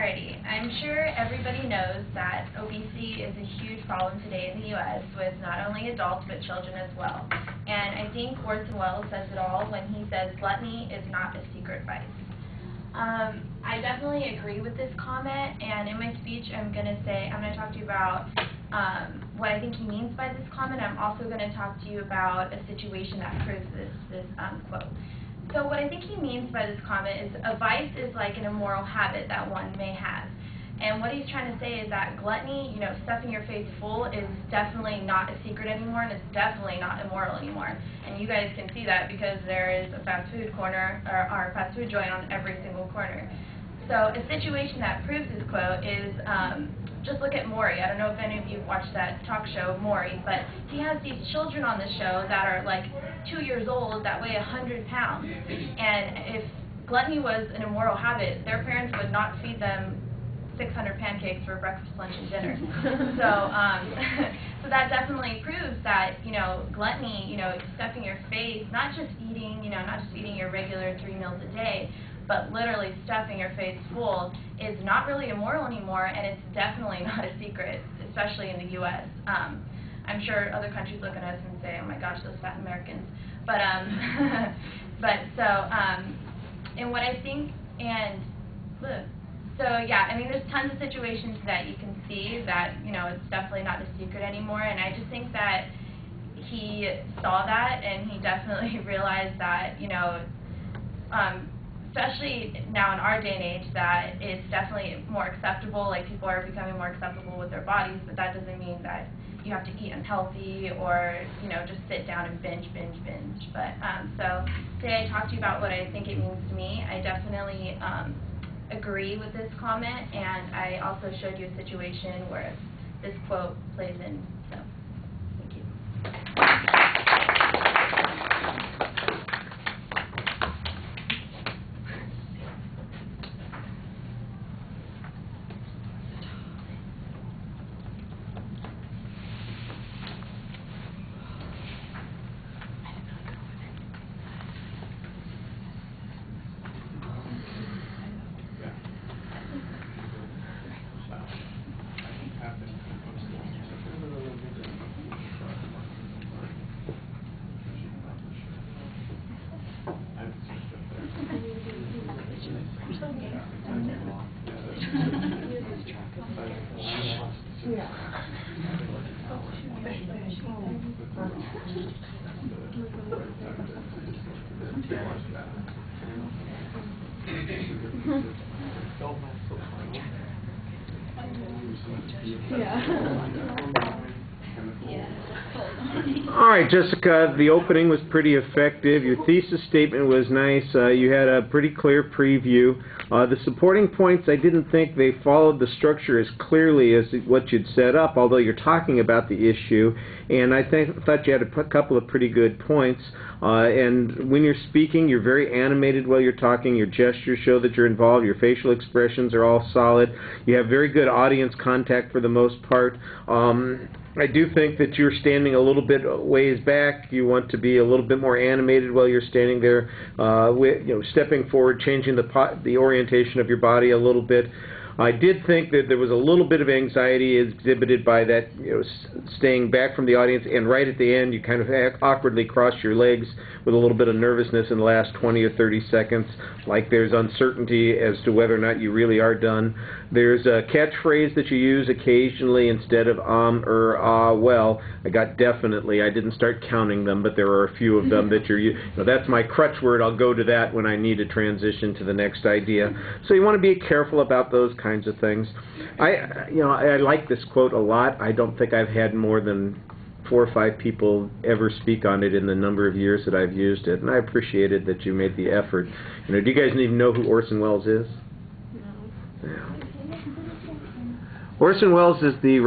Alrighty, I'm sure everybody knows that obesity is a huge problem today in the U.S. with not only adults but children as well. And I think Orson Welles says it all when he says gluttony is not a secret vice. I definitely agree with this comment, and in my speech I'm going to talk to you about what I think he means by this comment. I'm also going to talk to you about a situation that proves this quote. So what I think he means by this comment is a vice is like an immoral habit that one may have. And what he's trying to say is that gluttony, stuffing your face full, is definitely not a secret anymore, and it's definitely not immoral anymore. And you guys can see that because there is a fast food corner, or a fast food joint on every single corner. So a situation that proves this quote is, just look at Maury. I don't know if any of you watched that talk show, Maury, but he has these children on the show that are like 2 years old that weigh 100 pounds. And if gluttony was an immoral habit, their parents would not feed them 600 pancakes for breakfast, lunch, and dinner. So that definitely proves that, gluttony, stuffing your face, not just eating your regular 3 meals a day, but literally stuffing your face full is not really immoral anymore, and it's definitely not a secret, especially in the U.S. I'm sure other countries look at us and say, oh my gosh, those fat Americans. But, and what I think, there's tons of situations that you can see that, it's definitely not a secret anymore, and I just think that he saw that, and he definitely realized that, especially now in our day and age, that it's definitely more acceptable, like people are becoming more acceptable with their bodies, but that doesn't mean that you have to eat unhealthy or, just sit down and binge. But, so today I talked to you about what I think it means to me. I definitely agree with this comment, and I also showed you a situation where this quote plays in, so thank you. All right, Jessica, the opening was pretty effective. Your thesis statement was nice. You had a pretty clear preview. The supporting points, I didn't think they followed the structure as clearly as what you'd set up, although you're talking about the issue. And I thought you had a couple of pretty good points. And when you're speaking, you're very animated while you're talking. Your gestures show that you're involved. Your facial expressions are all solid. You have very good audience contact for the most part. I do think that you're standing a little bit ways back. You want to be a little bit more animated while you're standing there, stepping forward, changing the orientation of your body a little bit. I did think that there was a little bit of anxiety exhibited by that, staying back from the audience, and right at the end you kind of awkwardly cross your legs with a little bit of nervousness in the last 20 or 30 seconds, like there's uncertainty as to whether or not you really are done. There's a catchphrase that you use occasionally instead of or ah. Well, I got definitely. I didn't start counting them, but there are a few of them that that's my crutch word. I'll go to that when I need to transition to the next idea. So you want to be careful about those kinds of things. I like this quote a lot. I don't think I've had more than 4 or 5 people ever speak on it in the number of years that I've used it, and I appreciated that you made the effort. Do you guys even know who Orson Welles is? No. Yeah. Orson Welles is the